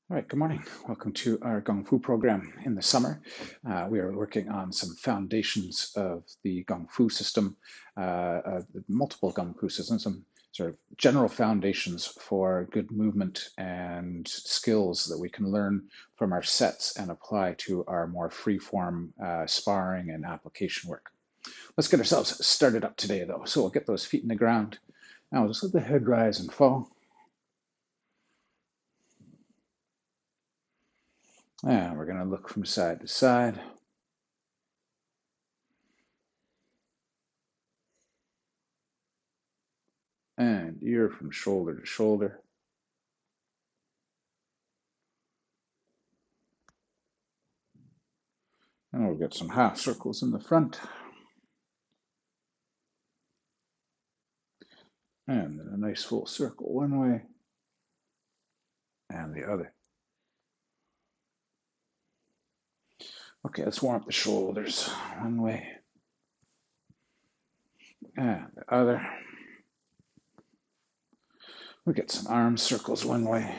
All right, good morning. Welcome to our Kung Fu program in the summer. We are working on some foundations of the Kung Fu system, multiple Kung Fu systems, some sort of general foundations for good movement and skills that we can learn from our sets and apply to our more free-form sparring and application work. Let's get ourselves started up today, though. So we'll get those feet in the ground. Now we'll just let the head rise and fall. And we're going to look from side to side. And ear from shoulder to shoulder. And we'll get some half circles in the front. And then a nice full circle one way and the other. Okay, let's warm up the shoulders one way and the other. We'll get some arm circles one way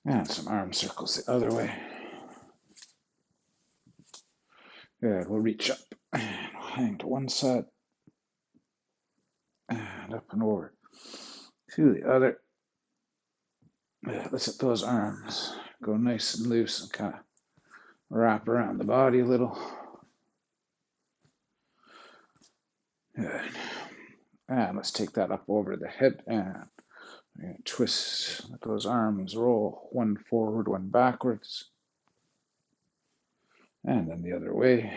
and some arm circles the other way. Good, we'll reach up and we'll hang to one side and up and over to the other. Let's let those arms go nice and loose and kind of wrap around the body a little. Good. And let's take that up over the head and twist, let those arms roll, one forward, one backwards. And then the other way.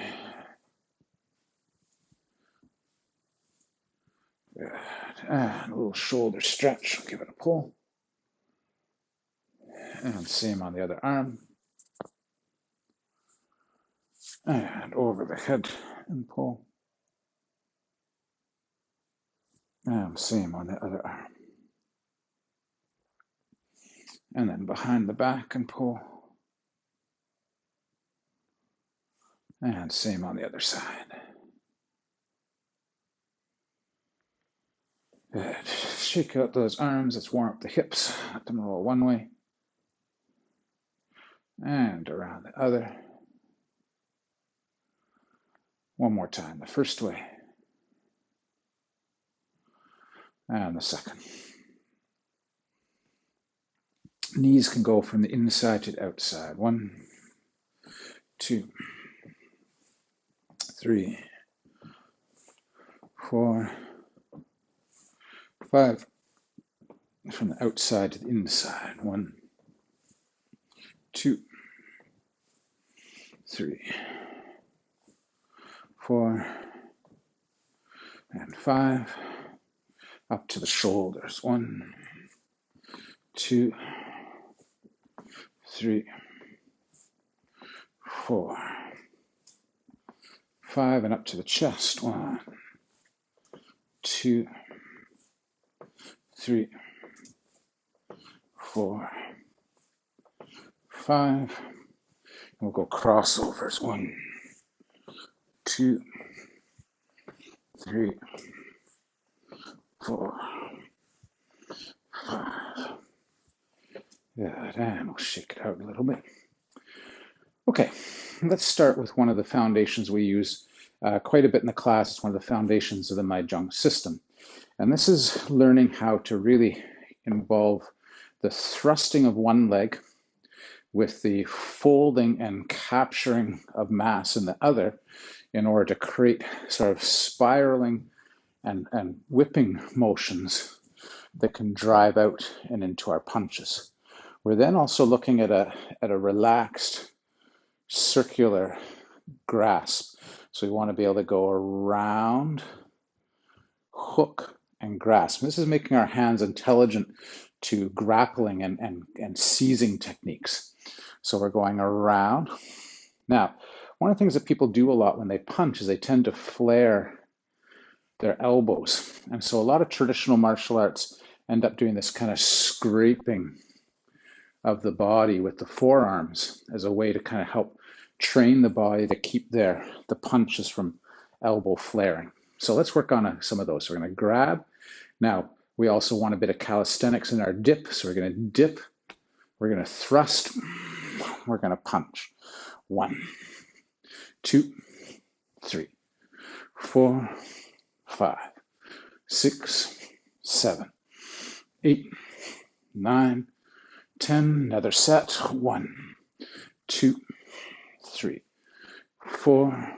Good. And a little shoulder stretch, give it a pull. And same on the other arm. And over the head and pull. And same on the other arm. And then behind the back and pull. And same on the other side. Good. Shake out those arms. Let's warm up the hips. Let them roll one way. And around the other. One more time, the first way. And the second. Knees can go from the inside to the outside. 1, 2, 3, 4, 5. From the outside to the inside. 1, 2, 3, 4, and 5. Up to the shoulders. 1, 2, 3, 4, 5, and up to the chest. 1, 2, 3, 4, 5. We'll go crossovers. 1, 2, 3, 4, 5. Good, and we'll shake it out a little bit. Okay, let's start with one of the foundations we use quite a bit in the class. It's one of the foundations of the Mahjong system. And this is learning how to really involve the thrusting of one leg with the folding and capturing of mass in the other in order to create sort of spiraling and whipping motions that can drive out and into our punches. We're then also looking at a relaxed circular grasp. So we want to be able to go around, hook, and grasp. This is making our hands intelligent to grappling and seizing techniques. So we're going around. Now, one of the things that people do a lot when they punch is they tend to flare their elbows. And so a lot of traditional martial arts end up doing this kind of scraping of the body with the forearms as a way to kind of help train the body to keep the punches from elbow flaring. So let's work on some of those. So we're going to grab. Now, We also want a bit of calisthenics in our dip. So we're going to dip, we're going to thrust, we're going to punch. 1, 2, 3, 4, 5, 6, 7, 8, 9, 10. Another set. 1, 2, 3, 4,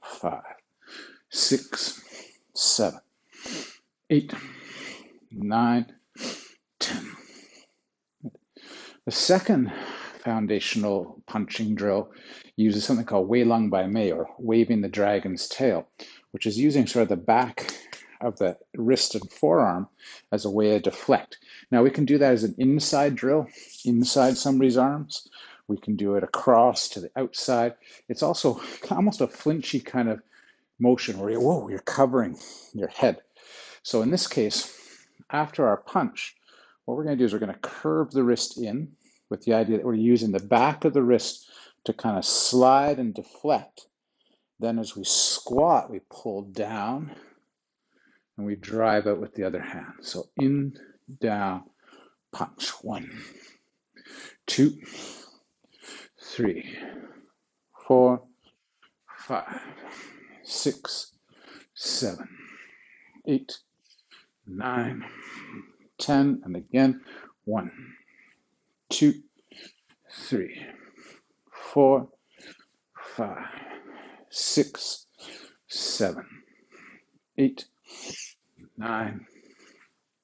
5, 6, 7, 8, 9, 10. The second foundational punching drill uses something called Wei Lung Bai Mei, or waving the dragon's tail, which is using sort of the back of the wrist and forearm as a way to deflect. Now we can do that as an inside drill, inside somebody's arms. We can do it across to the outside. It's also almost a flinchy kind of motion where you're covering your head. So in this case, after our punch, what we're going to do is we're going to curve the wrist in with the idea that we're using the back of the wrist to kind of slide and deflect. Then as we squat, we pull down and we drive out with the other hand. So in, down, punch. 1, 2, 3, 4, 5, 6, 7, 8, 9, 10. And again, 1, 2, 3, 4, 5, 6, 7, 8, 9,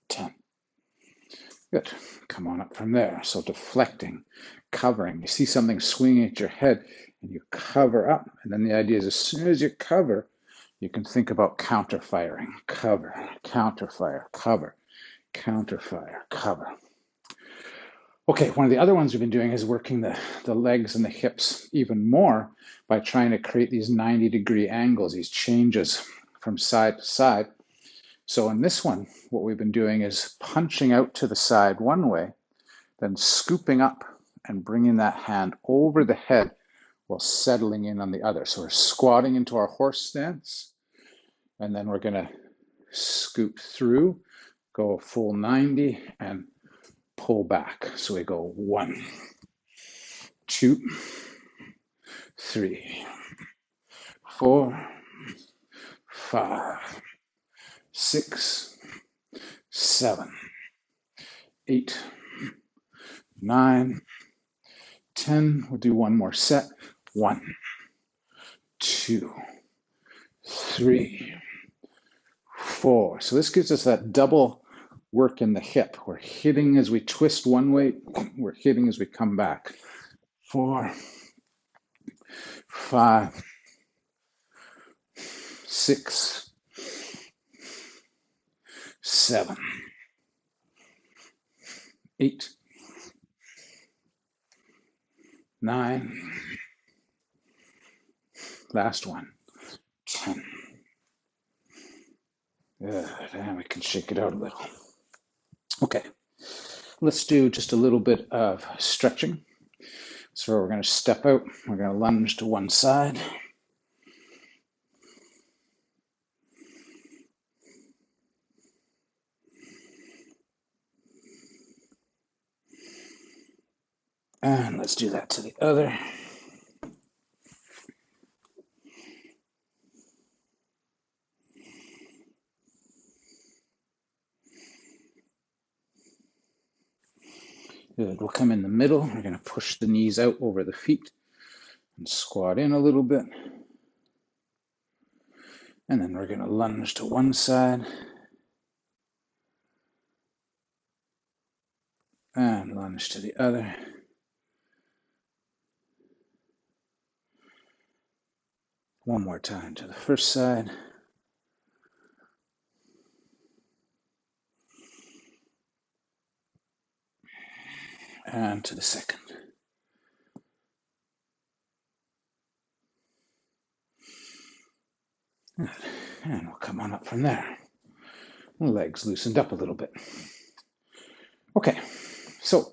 10. Good. Come on up from there. So deflecting, covering. You see something swinging at your head and you cover up. And then the idea is as soon as you cover, you can think about counterfiring. Cover, counterfire, cover, counterfire, cover. Okay, one of the other ones we've been doing is working the legs and the hips even more by trying to create these 90-degree angles, these changes from side to side. So in this one, what we've been doing is punching out to the side one way, then scooping up and bringing that hand over the head while settling in on the other. So we're squatting into our horse stance, and then we're going to scoop through, go a full 90, and pull back. So we go 1, 2, 3, 4, 5, 6, 7, 8, 9, 10. We'll do one more set. 1, 2, 3, 4. So this gives us that double work in the hip. We're hitting as we twist one way, we're hitting as we come back. 4, 5, 6, 7, 8, 9, last one, 10. Good, and we can shake it out a little. Okay, let's do just a little bit of stretching. So we're going to step out, we're going to lunge to one side. And let's do that to the other. Good, we'll come in the middle. We're going to push the knees out over the feet and squat in a little bit. And then we're going to lunge to one side. And lunge to the other. One more time to the first side. And to the second. And we'll come on up from there. The legs loosened up a little bit. Okay, so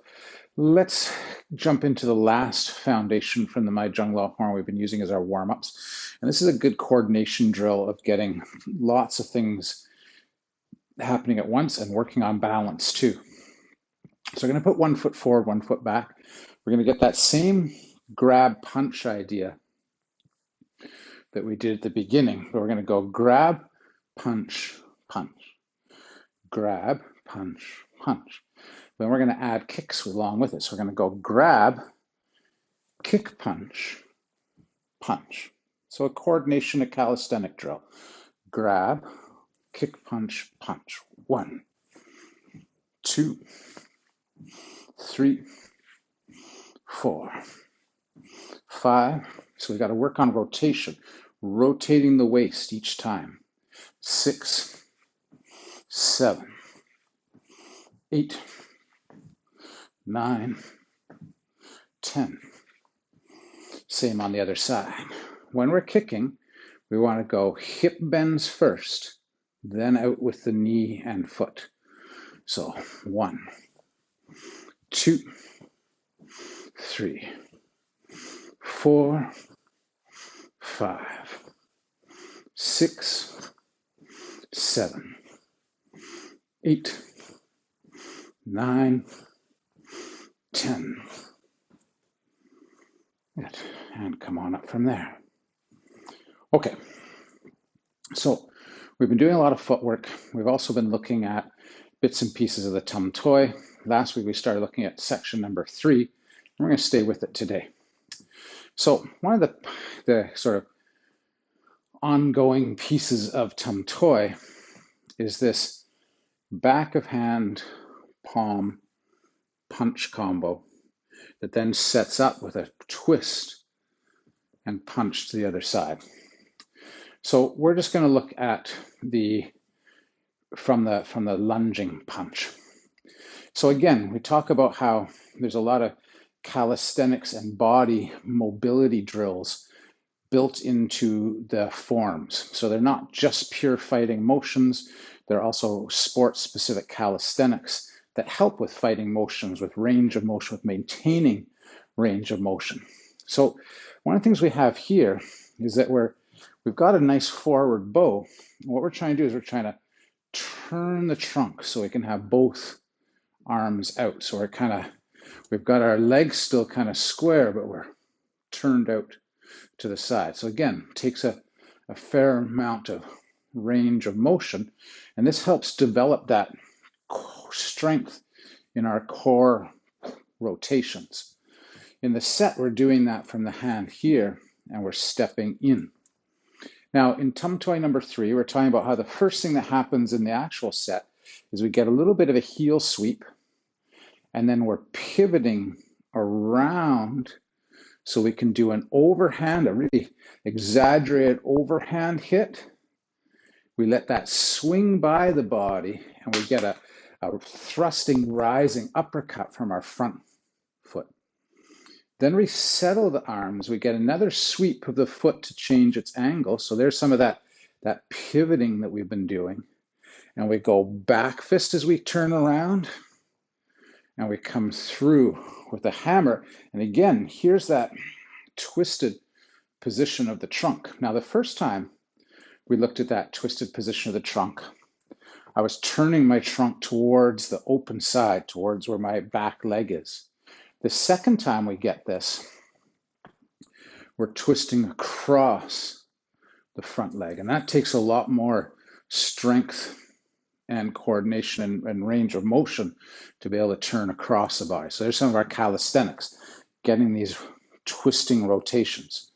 let's jump into the last foundation from the Mai Zheng Lao Horn we've been using as our warm-ups. And this is a good coordination drill of getting lots of things happening at once and working on balance too. So I'm going to put 1 foot forward, 1 foot back. We're going to get that same grab punch idea that we did at the beginning, but we're going to go grab, punch, punch, grab, punch, punch. Then we're going to add kicks along with it. So we're going to go grab, kick, punch, punch. So a coordination, a calisthenic drill. Grab, kick, punch, punch. 1, 2, 3, 4, 5. So we've got to work on rotation, rotating the waist each time. 6, 7, 8, 9, 10. Same on the other side. When we're kicking, we want to go hip bends first, then out with the knee and foot. So 1, 2, 3, 4, 5, 6, 7, 8, 9, 10. Good. And come on up from there. Okay, so we've been doing a lot of footwork. We've also been looking at bits and pieces of the Tam Tuey. Last week we started looking at section number 3, and we're going to stay with it today. So one of the sort of ongoing pieces of Tam Tuey is this back of hand palm punch combo that then sets up with a twist and punch to the other side. So we're just going to look at from the lunging punch. So again, we talk about how there's a lot of calisthenics and body mobility drills built into the forms. So they're not just pure fighting motions, they're also sport-specific calisthenics that help with fighting motions, with range of motion, with maintaining range of motion. So one of the things we have here is that we've got a nice forward bow. What we're trying to do is we're trying to turn the trunk so we can have both arms out. So we've got our legs still kind of square, but we're turned out to the side. So again, takes a fair amount of range of motion, and this helps develop that strength in our core rotations. In the set, we're doing that from the hand here, and we're stepping in. Now, in Tam Tuey number 3, we're talking about how the first thing that happens in the actual set is we get a little bit of a heel sweep, and then we're pivoting around so we can do an overhand, a really exaggerated overhand hit. We let that swing by the body, and we get a thrusting, rising uppercut from our front foot. Then we settle the arms. We get another sweep of the foot to change its angle. So there's some of that pivoting that we've been doing. And we go back fist as we turn around, and we come through with a hammer. And again, here's that twisted position of the trunk. Now, the first time we looked at that twisted position of the trunk, I was turning my trunk towards the open side, towards where my back leg is. The second time we get this, we're twisting across the front leg, and that takes a lot more strength and coordination and range of motion to be able to turn across the body. So there's some of our calisthenics, getting these twisting rotations.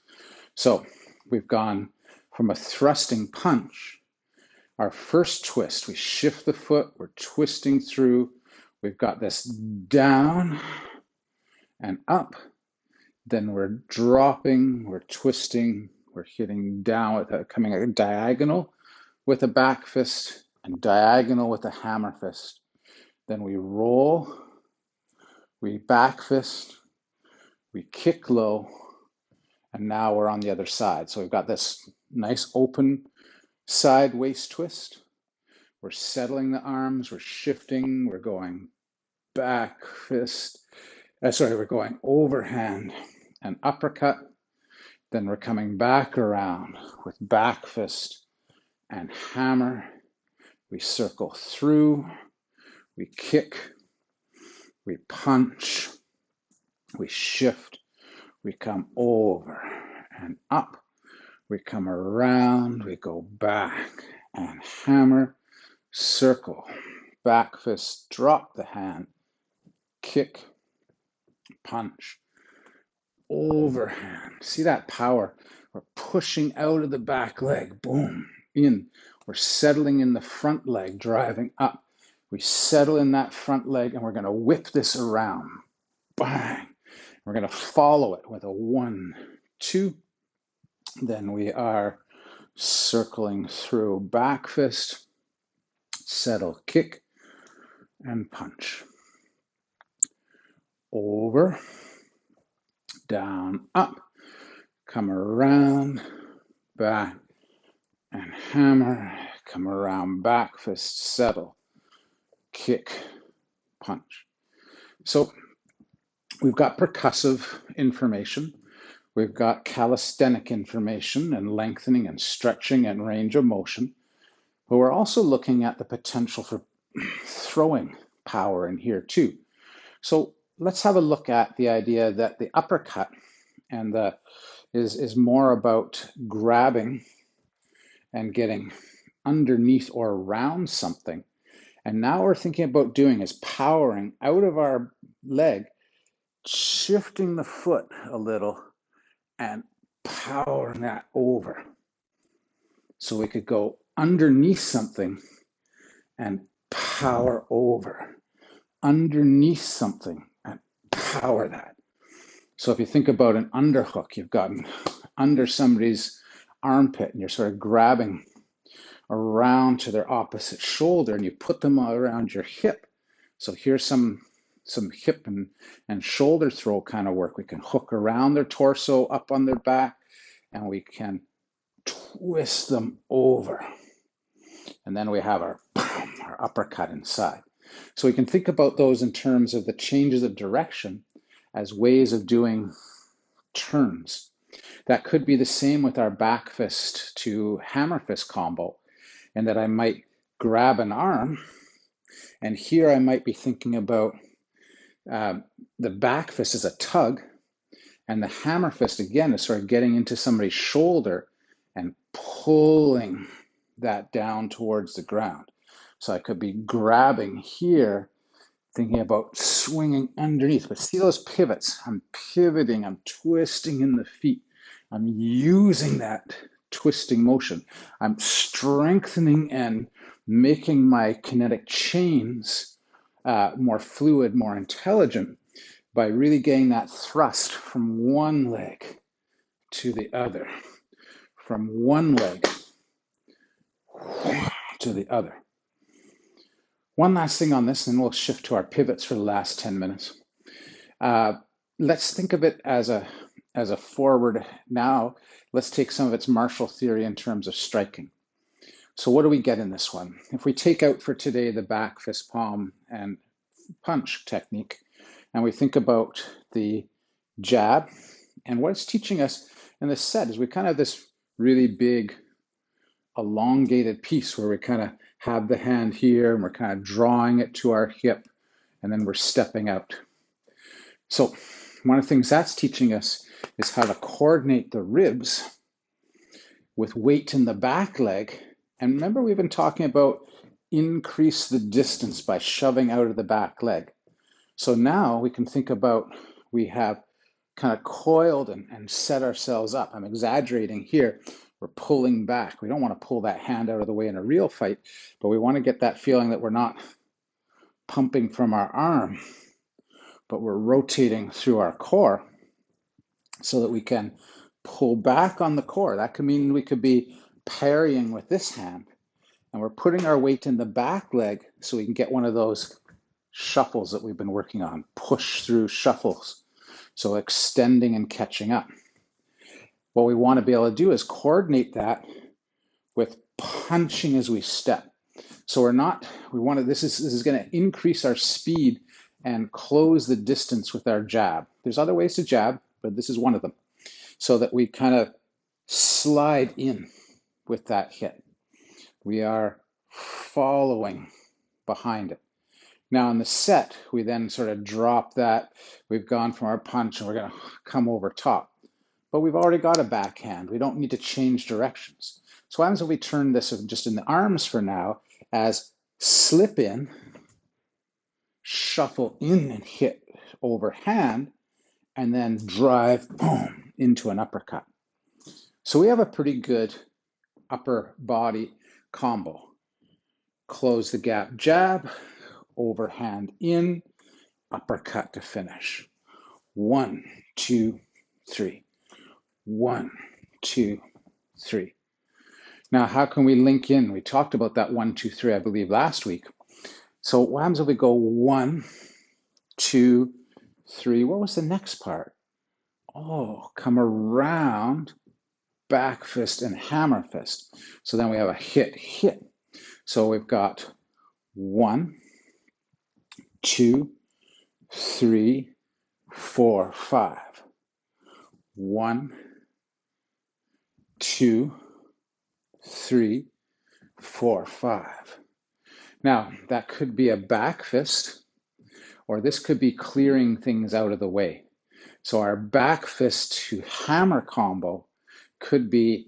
So we've gone from a thrusting punch. Our first twist, we shift the foot, we're twisting through. We've got this down and up. Then we're dropping, we're twisting, we're hitting down with coming a diagonal with a back fist and diagonal with a hammer fist. Then we roll, we back fist, we kick low, and now we're on the other side. So we've got this nice open side waist twist. We're settling the arms, we're shifting, we're going back fist. We're going overhand and uppercut. Then we're coming back around with back fist and hammer. we circle through, we kick, we punch, we shift, we come over and up, we come around, we go back and hammer, circle, back fist, drop the hand, kick, punch, overhand. See that power? We're pushing out of the back leg, boom, in. We're settling in the front leg, driving up. We settle in that front leg and we're going to whip this around. Bang. We're going to follow it with a 1, 2. Then we are circling through, back fist, settle, kick, and punch. Over, down, up, come around, back, and hammer, come around, back fist, settle, kick, punch. So we've got percussive information, we've got calisthenic information and lengthening and stretching and range of motion, but we're also looking at the potential for throwing power in here too. So let's have a look at the idea that the uppercut and is more about grabbing and getting underneath or around something. And now we're thinking about doing is powering out of our leg, shifting the foot a little and powering that over. So we could go underneath something and power over, underneath something and power that. So if you think about an underhook, you've gotten under somebody's armpit and you're sort of grabbing around to their opposite shoulder and you put them around your hip. So here's some hip and shoulder throw kind of work. We can hook around their torso up on their back and we can twist them over. And then we have our uppercut inside. So we can think about those in terms of the changes of direction as ways of doing turns. That could be the same with our back fist to hammer fist combo, and that I might grab an arm, and here I might be thinking about the back fist as a tug, and the hammer fist again is sort of getting into somebody's shoulder and pulling that down towards the ground. So I could be grabbing here, thinking about swinging underneath. But see those pivots? I'm pivoting, I'm twisting in the feet. I'm using that twisting motion. I'm strengthening and making my kinetic chains more fluid, more intelligent by really getting that thrust from one leg to the other, from one leg to the other. One last thing on this, and we'll shift to our pivots for the last 10 minutes. Let's think of it as a forward now. Let's take some of its martial theory in terms of striking. So what do we get in this one? If we take out for today the back fist palm and punch technique, and we think about the jab, and what it's teaching us in this set is we kind of have this really big elongated piece where we kind of have the hand here and we're kind of drawing it to our hip and then we're stepping out. So one of the things that's teaching us is how to coordinate the ribs with weight in the back leg. And remember, we've been talking about increase the distance by shoving out of the back leg. So now we can think about, we have kind of coiled and set ourselves up. I'm exaggerating here. We're pulling back. We don't want to pull that hand out of the way in a real fight, but we want to get that feeling that we're not pumping from our arm, but we're rotating through our core so that we can pull back on the core. That could mean we could be parrying with this hand, and we're putting our weight in the back leg so we can get one of those shuffles that we've been working on, push through shuffles. So extending and catching up. What we want to be able to do is coordinate that with punching as we step. So this is going to increase our speed and close the distance with our jab. There's other ways to jab, but this is one of them. So that we kind of slide in with that hit. We are following behind it. Now in the set, we then sort of drop that. We've gone from our punch and we're going to come over top. But we've already got a backhand. We don't need to change directions. So what happens if we turn this just in the arms for now as slip in, shuffle in and hit overhand, and then drive, boom, into an uppercut. So we have a pretty good upper body combo. Close the gap jab, overhand in, uppercut to finish. 1, 2, 3. 1, 2, 3. Now, how can we link in? We talked about that 1, 2, 3, I believe, last week. So what happens if we go 1, 2, 3? What was the next part? Oh, come around, back fist and hammer fist. So then we have a hit, hit. So we've got 1, 2, 3, 4, 5. 1, 2, 3, 4, 5. Now, that could be a back fist, or this could be clearing things out of the way. So our back fist to hammer combo could be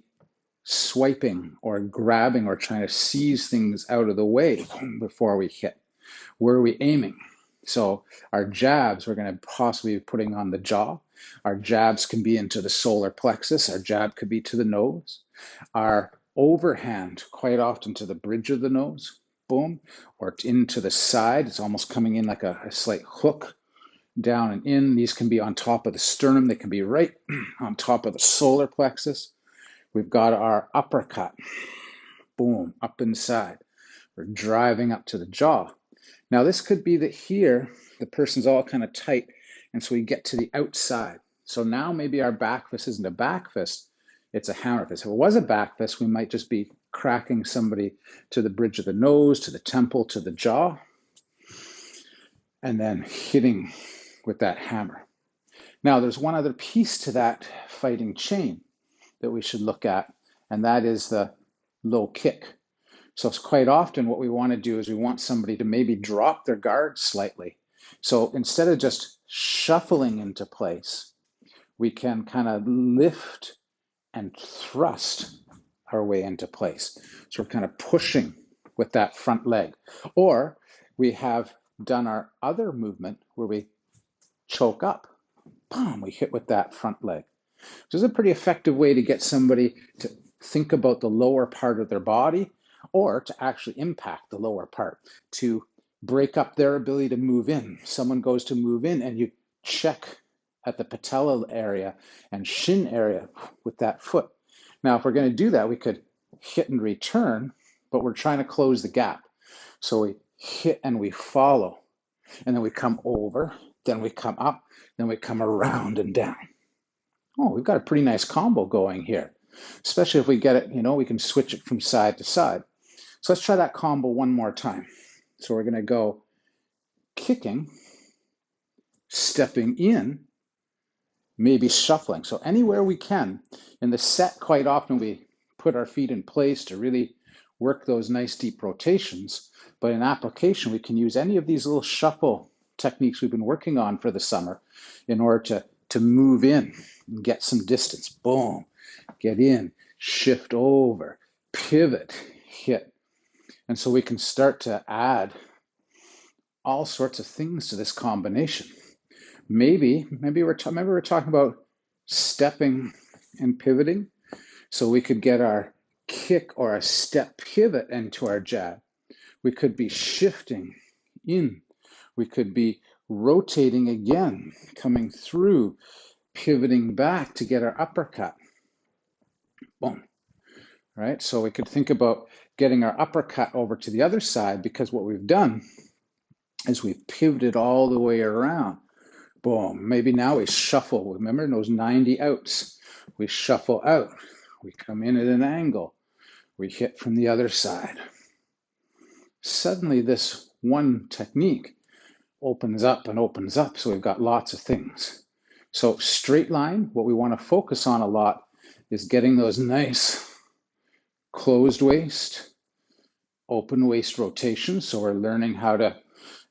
swiping or grabbing or trying to seize things out of the way before we hit. Where are we aiming? So our jabs, we're going to possibly be putting on the jaw. Our jabs can be into the solar plexus. Our jab could be to the nose. Our overhand, quite often to the bridge of the nose, boom, or into the side. It's almost coming in like a slight hook down and in. These can be on top of the sternum. They can be right on top of the solar plexus. We've got our uppercut, boom, up inside. We're driving up to the jaw. Now this could be that here, the person's all kind of tight, and so we get to the outside. So now maybe our back fist isn't a back fist, it's a hammer fist. If it was a back fist, we might just be cracking somebody to the bridge of the nose, to the temple, to the jaw, and then hitting with that hammer. Now there's one other piece to that fighting chain that we should look at, and that is the low kick. So it's quite often what we want to do is we want somebody to maybe drop their guard slightly. So instead of just shuffling into place, we can kind of lift and thrust our way into place. So we're kind of pushing with that front leg. Or we have done our other movement where we choke up. Boom, we hit with that front leg. So it's a pretty effective way to get somebody to think about the lower part of their body, or to actually impact the lower part, to break up their ability to move in. Someone goes to move in and you check at the patella area and shin area with that foot. Now, if we're going to do that, we could hit and return, but we're trying to close the gap. So we hit and we follow, and then we come over, then we come up, then we come around and down. Oh, we've got a pretty nice combo going here, especially if we get it, we can switch it from side to side. So let's try that combo one more time. So we're going to go kicking, stepping in, maybe shuffling. So anywhere we can. In the set, quite often we put our feet in place to really work those nice deep rotations. But in application, we can use any of these little shuffle techniques we've been working on for the summer in order to move in and get some distance. Boom, get in, shift over, pivot, hit. And so we can start to add all sorts of things to this combination. Maybe we're talking about stepping and pivoting. So we could get our kick or a step pivot into our jab. We could be shifting in. We could be rotating again, coming through, pivoting back to get our uppercut. Boom. Right? So we could think about getting our uppercut over to the other side, because what we've done is we've pivoted all the way around. Boom. Maybe now we shuffle. Remember those 90 outs? We shuffle out. We come in at an angle. We hit from the other side. Suddenly this one technique opens up and opens up. So we've got lots of things. So straight line, what we want to focus on a lot is getting those nice closed waist, open waist rotation. So we're learning how to,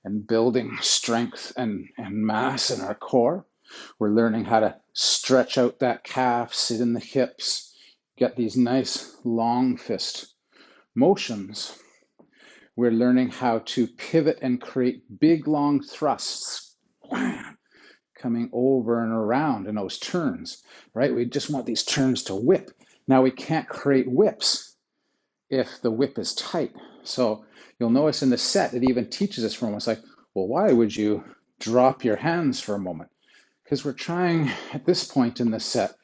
and building strength and mass in our core. We're learning how to stretch out that calf, sit in the hips, get these nice long fist motions. We're learning how to pivot and create big long thrusts coming over and around in those turns, right? We just want these turns to whip. Now we can't create whips if the whip is tight. So you'll notice in the set, it even teaches us for almost like, well, why would you drop your hands for a moment? Because we're trying at this point in the set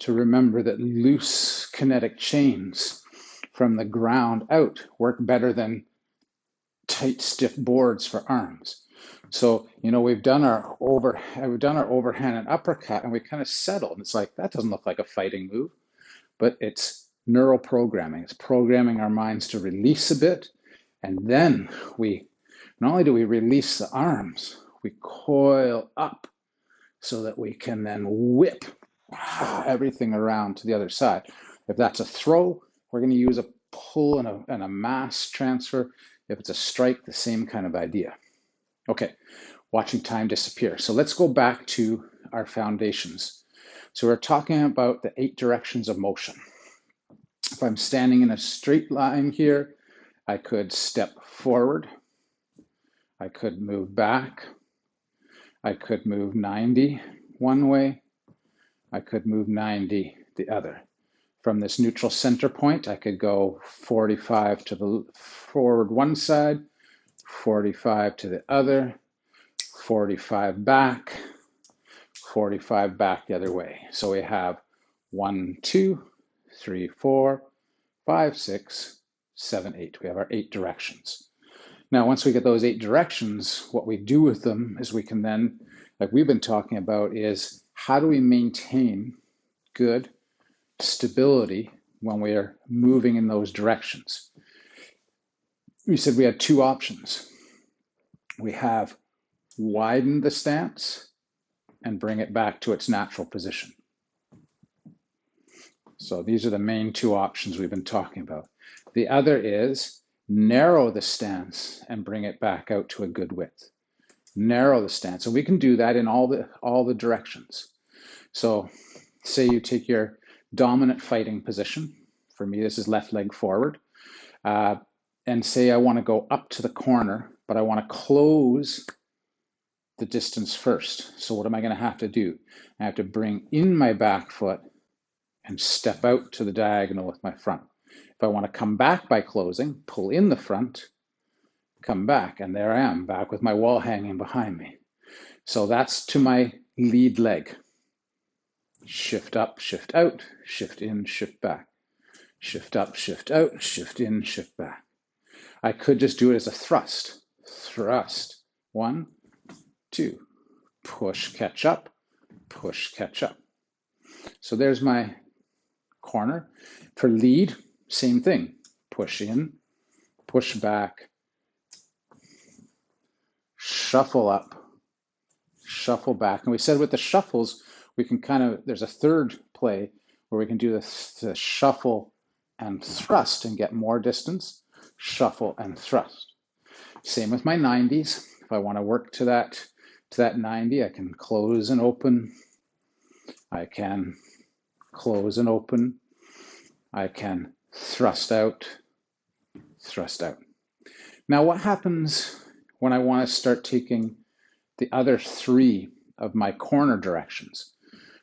to remember that loose kinetic chains from the ground out work better than tight, stiff boards for arms. So, we've done our overhand and uppercut, and we kind of settled. It's like, that doesn't look like a fighting move, but it's neural programming. It's programming our minds to release a bit, and then we, not only do we release the arms, we coil up so that we can then whip everything around to the other side. If that's a throw, we're going to use a pull and a mass transfer. If it's a strike, the same kind of idea. Okay, watching time disappear. So let's go back to our foundations. So we're talking about the 8 directions of motion. If I'm standing in a straight line here, I could step forward. I could move back. I could move 90 one way. I could move 90 the other. From this neutral center point, I could go 45 to the forward one side, 45 to the other, 45 back, 45 back the other way. So we have 1, 2, 3, 4, 5, 6, 7, 8. We have our 8 directions. Now, once we get those 8 directions, what we do with them is we can then, like we've been talking about, is how do we maintain good stability when we are moving in those directions? We said we had 2 options. We have widen the stance and bring it back to its natural position. So these are the main 2 options we've been talking about. The other is narrow the stance and bring it back out to a good width. Narrow the stance. And we can do that in all the directions. So say you take your dominant fighting position. For me, this is left leg forward. And say I want to go up to the corner, but I want to close the distance first. So what am I going to have to do? I have to bring in my back foot and step out to the diagonal with my front. If I want to come back by closing, pull in the front, come back, and there I am, back with my wall hanging behind me. So that's to my lead leg. Shift up, shift out, shift in, shift back. Shift up, shift out, shift in, shift back. I could just do it as a thrust. Thrust. 1, 2. Push, catch up, push, catch up. So there's my corner. For lead, same thing. Push in, push back, shuffle up, shuffle back. And we said with the shuffles, we can there's a third play where we can do the shuffle and thrust and get more distance. Shuffle and thrust. Same with my 90s. If I want to work to that 90, I can close and open. I can close and open. I can thrust out, thrust out. Now what happens when I want to start taking the other 3 of my corner directions?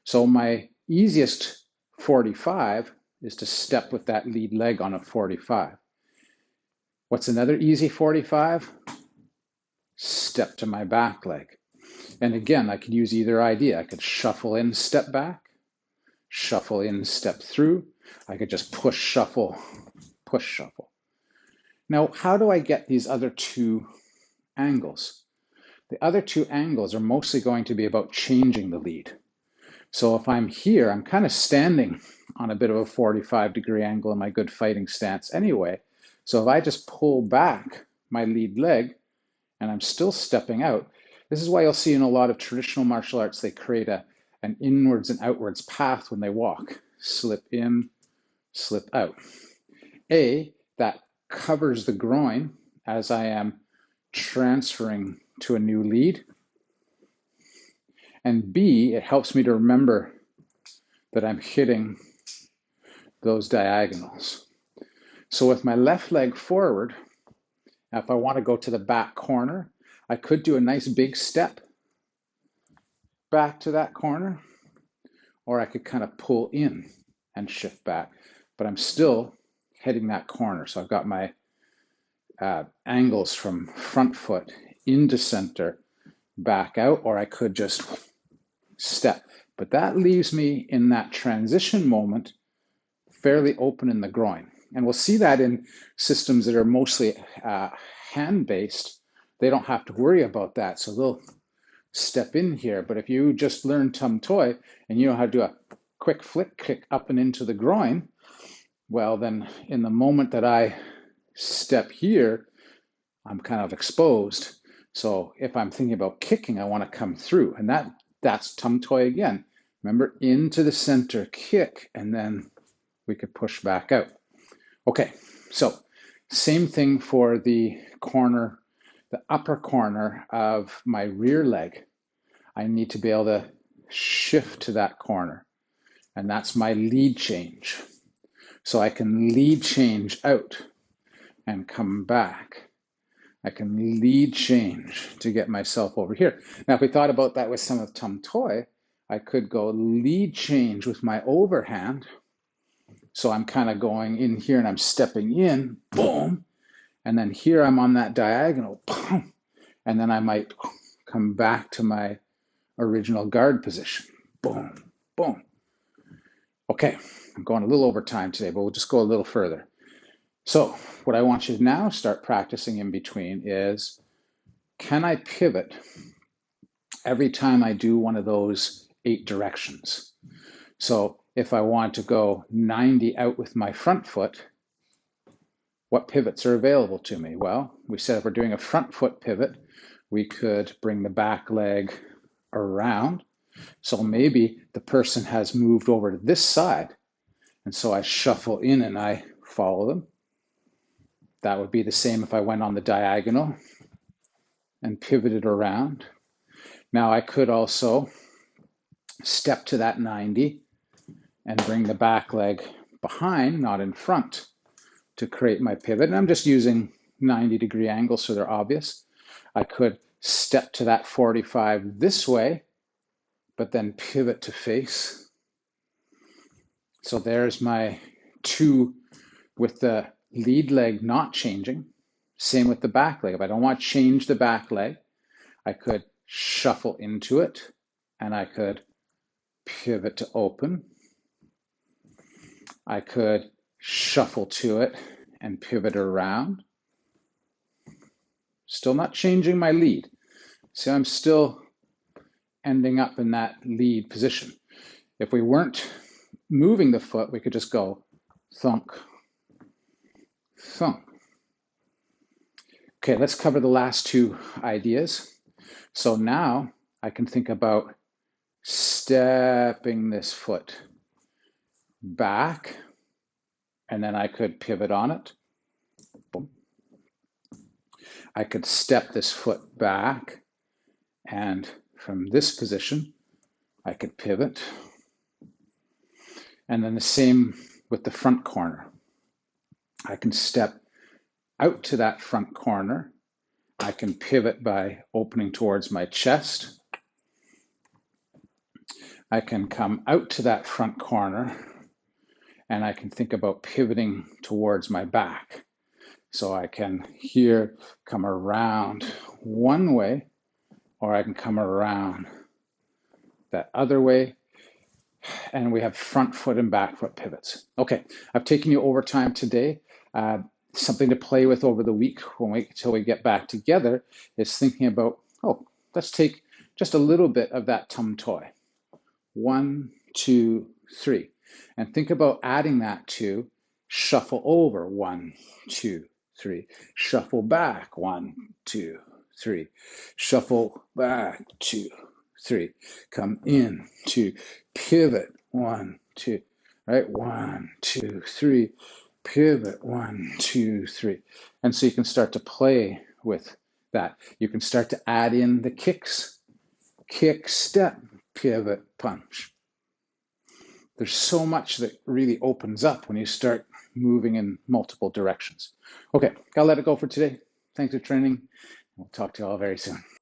So my easiest 45 is to step with that lead leg on a 45. What's another easy 45? Step to my back leg. And again, I could use either idea. I could shuffle in, step back, shuffle in, step through. I could just push, shuffle, push, shuffle. Now, how do I get these other 2 angles? The other 2 angles are mostly going to be about changing the lead. So if I'm here, I'm kind of standing on a bit of a 45-degree angle in my good fighting stance anyway. So if I just pull back my lead leg and I'm still stepping out, this is why you'll see in a lot of traditional martial arts, they create an inwards and outwards path when they walk. Slip in, slip out. That covers the groin as I am transferring to a new lead. And B, it helps me to remember that I'm hitting those diagonals. So with my left leg forward, if I want to go to the back corner, I could do a nice big step back to that corner, or I could kind of pull in and shift back, but I'm still heading that corner. So I've got my angles from front foot into center, back out, or I could just step. But that leaves me in that transition moment fairly open in the groin. And we'll see that in systems that are mostly hand-based. They don't have to worry about that. So they'll step in here. But if you just learn Tam Tuey and you know how to do a quick flick kick up and into the groin, well, then in the moment that I step here, I'm kind of exposed. So if I'm thinking about kicking, I want to come through. And that's Tam Tuey again. Remember, into the center, kick, and then we could push back out. Okay, so same thing for the corner, the upper corner of my rear leg. I need to be able to shift to that corner, and that's my lead change. So I can lead change out and come back. I can lead change to get myself over here. Now, if we thought about that with some of Tam Tuey, I could go lead change with my overhand. So I'm kind of going in here and I'm stepping in, boom. And then here I'm on that diagonal, boom. And then I might come back to my original guard position, boom, boom. Okay, I'm going a little over time today, but we'll just go a little further. So what I want you to now start practicing in between is, can I pivot every time I do one of those 8 directions? So if I want to go 90 out with my front foot, what pivots are available to me? Well, we said if we're doing a front foot pivot, we could bring the back leg around. So maybe the person has moved over to this side, and so I shuffle in and I follow them. That would be the same if I went on the diagonal and pivoted around. Now I could also step to that 90 and bring the back leg behind, not in front, to create my pivot. And I'm just using 90-degree angles so they're obvious. I could step to that 45 this way, but then pivot to face. So there's my 2 with the lead leg not changing. Same with the back leg. If I don't want to change the back leg, I could shuffle into it and I could pivot to open. I could shuffle to it and pivot around. Still not changing my lead. See, I'm still ending up in that lead position. If we weren't moving the foot, we could just go thunk, thunk. Okay, let's cover the last 2 ideas. So now I can think about stepping this foot back, and then I could pivot on it. Boom. I could step this foot back, and from this position, I could pivot. And then the same with the front corner. I can step out to that front corner. I can pivot by opening towards my chest. I can come out to that front corner, and I can think about pivoting towards my back. So I can here come around one way, or I can come around that other way. And we have front foot and back foot pivots. Okay, I've taken you over time today. Something to play with over the week until we get back together is thinking about, oh, let's take just a little bit of that Tam Tuey. 1, 2, 3. And think about adding that to shuffle over. 1, 2, 3. Shuffle back. 1, 2, 3. Shuffle back. 2, 3. Come in to pivot. 1, 2. Right? 1, 2, 3. pivot, 1, 2, 3. And so you can start to play with that. You can start to add in the kicks, kick, step, pivot, punch. There's so much that really opens up when you start moving in multiple directions. Okay, gotta let it go for today. Thanks for training. We'll talk to you all very soon.